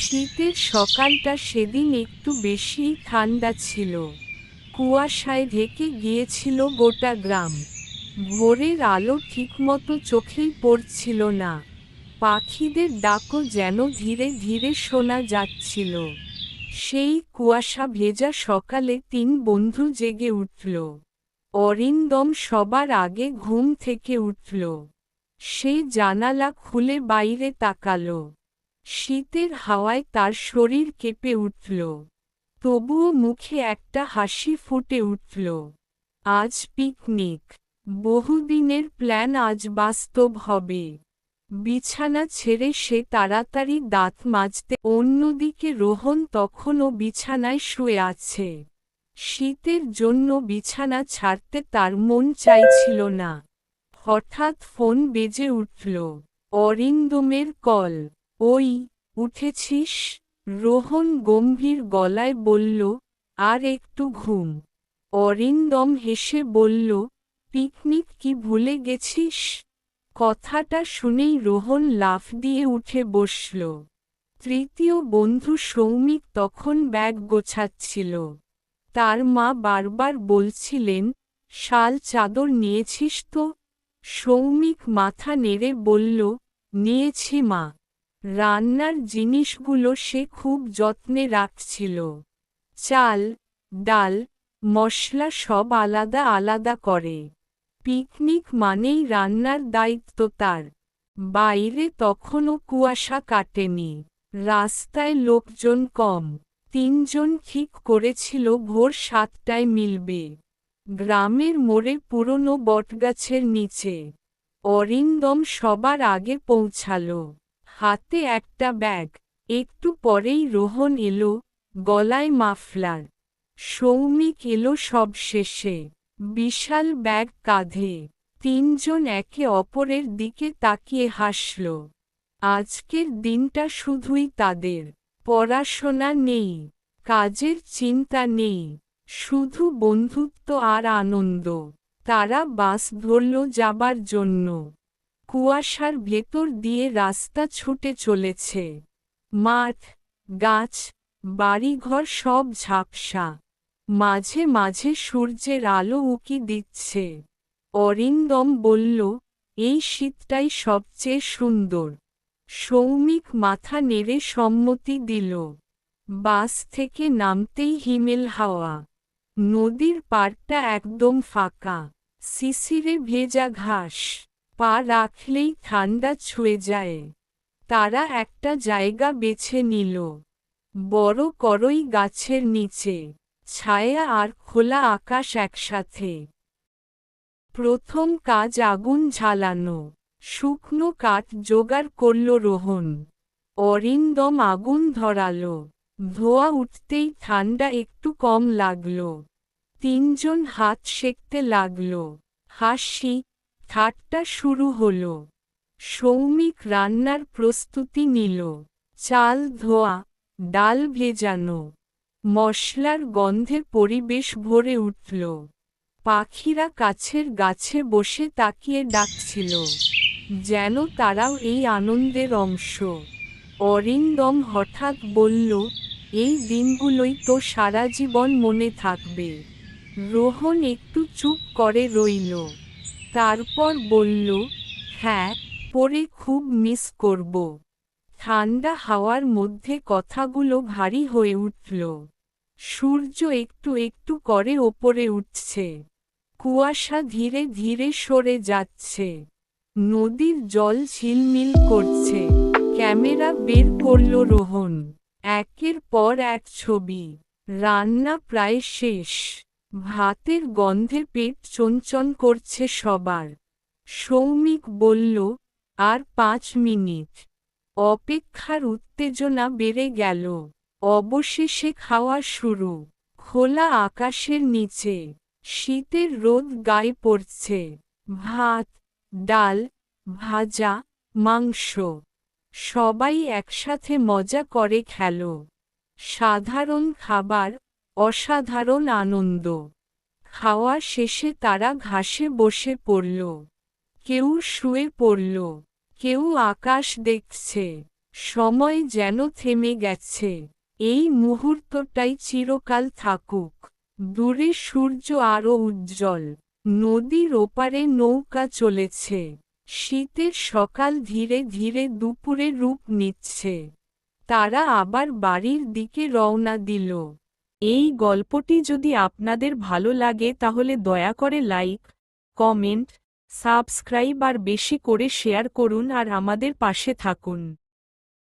শীতের সকালটা সেদিন একটু বেশিই ঠান্ডা ছিল। কুয়াশায় ঢেকে গিয়েছিল গোটা গ্রাম। ভোরের আলো ঠিকমতো চোখেই পড়ছিল না। পাখিদের ডাকও যেন ধীরে ধীরে শোনা যাচ্ছিল। সেই কুয়াশা ভেজা সকালে তিন বন্ধু জেগে উঠল। অরিন্দম সবার আগে ঘুম থেকে উঠল। সে জানালা খুলে বাইরে তাকালো। শীতের হাওয়ায় তার শরীর কেঁপে উঠল। তবুও মুখে একটা হাসি ফুটে উঠল। আজ পিকনিক। বহুদিনের প্ল্যান আজ বাস্তব হবে। বিছানা ছেড়ে সে তাড়াতাড়ি দাঁত মাজতে। অন্যদিকে রোহন তখনও বিছানায় শুয়ে আছে। শীতের জন্য বিছানা ছাড়তে তার মন চাইছিল না। হঠাৎ ফোন বেজে উঠল। অরিন্দমের কল। ওই, উঠেছিস? রোহন গম্ভীর গলায় বলল, আর একটু ঘুম। অরিন্দম হেসে বলল, পিকনিক কি ভুলে গেছিস? কথাটা শুনেই রোহন লাফ দিয়ে উঠে বসল। তৃতীয় বন্ধু সৌমিক তখন ব্যাগ গোছাচ্ছিল। তার মা বারবার বলছিলেন, শাল চাদর নিয়েছিস তো? সৌমিক মাথা নেড়ে বলল, নিয়েছি মা। রান্নার জিনিসগুলো সে খুব যত্নে রাখছিল। চাল, ডাল, মশলা সব আলাদা আলাদা করে। পিকনিক মানেই রান্নার দায়িত্ব তার। বাইরে তখনও কুয়াশা কাটেনি। রাস্তায় লোকজন কম। তিনজন ঠিক করেছিল ভোর 7টায় মিলবে। গ্রামের মোড়ে পুরনো বটগাছের নিচে। অরিন্দম সবার আগে পৌঁছালো। হাতে একটা ব্যাগ। একটু পরেই রোহন এলো, গলায় মাফলার। সৌমিক এলো সব শেষে। বিশাল ব্যাগ কাঁধে। তিনজন একে অপরের দিকে তাকিয়ে হাসল। আজকের দিনটা শুধুই তাদের। পড়াশোনা নেই, কাজের চিন্তা নেই, শুধু বন্ধুত্ব আর আনন্দ। তারা বাস ধরল যাবার জন্য। কুয়াশার ভেতর দিয়ে রাস্তা ছুটে চলেছে। মাঠ, গাছ, বাড়িঘর সব ঝাপসা। মাঝে মাঝে সূর্যের আলো উকি দিচ্ছে। অরিন্দম বলল, এই শীতটাই সবচেয়ে সুন্দর। সৌমিক মাথা নেড়ে সম্মতি দিল। বাস থেকে নামতেই হিমেল হাওয়া। নদীর পাড়টা একদম ফাঁকা। শিশিরে ভেজা ঘাস। পা রাখলেই ঠান্ডা ছুঁয়ে যায়। তারা একটা জায়গা বেছে নিল। বড় করই গাছের নিচে। ছায়া আর খোলা আকাশ একসাথে। প্রথম কাজ আগুন জ্বালানো। শুকনো কাঠ জোগাড় করল রোহন। অরিন্দম আগুন ধরালো। ধোঁয়া উঠতেই ঠান্ডা একটু কম লাগল। তিনজন হাত সেঁকতে লাগল। হাসি, ঠাট্টা শুরু হলো। সৌমিক রান্নার প্রস্তুতি নিল। চাল ধোয়া, ডাল ভেজানো। মশলার গন্ধে পরিবেশ ভরে উঠল। পাখিরা কাছের গাছে বসে তাকিয়ে ডাকছিল। যেন তারাও এই আনন্দের অংশ। অরিন্দম হঠাৎ বলল, এই দিনগুলোই তো সারা জীবন মনে থাকবে। রোহন একটু চুপ করে রইল। তারপর বলল, হ্যাঁ, পরে খুব মিস করব। ঠান্ডা হাওয়ার মধ্যে কথাগুলো ভারী হয়ে উঠল। সূর্য একটু একটু করে ওপরে উঠছে। কুয়াশা ধীরে ধীরে সরে যাচ্ছে। নদীর জল ঝিলমিল করছে। ক্যামেরা বের করল রোহন। একের পর এক ছবি। রান্না প্রায় শেষ। ভাতের গন্ধে পেট চঞ্চন করছে সবার। সৌমিক বলল, আর 5 মিনিট। অপেক্ষার উত্তেজনা বেড়ে গেল। অবশেষে খাওয়া শুরু। খোলা আকাশের নিচে। শীতের রোদ গায়ে পড়ছে। ভাত, ডাল, ভাজা, মাংস। সবাই একসাথে মজা করে খেল। সাধারণ খাবার, অসাধারণ আনন্দ। খাওয়া শেষে তারা ঘাসে বসে পড়ল। কেউ শুয়ে পড়ল, কেউ আকাশ দেখছে। সময় যেন থেমে গেছে। এই মুহূর্তটাই চিরকাল থাকুক। দূরে সূর্য আরো উজ্জ্বল। নদীর ওপারে নৌকা চলেছে। শীতের সকাল ধীরে ধীরে দুপুরে রূপ নিচ্ছে। তারা আবার বাড়ির দিকে রওনা দিল। এই গল্পটি যদি আপনাদের ভালো লাগে তাহলে দয়া করে লাইক, কমেন্ট, সাবস্ক্রাইব আর বেশি করে শেয়ার করুন আর আমাদের পাশে থাকুন।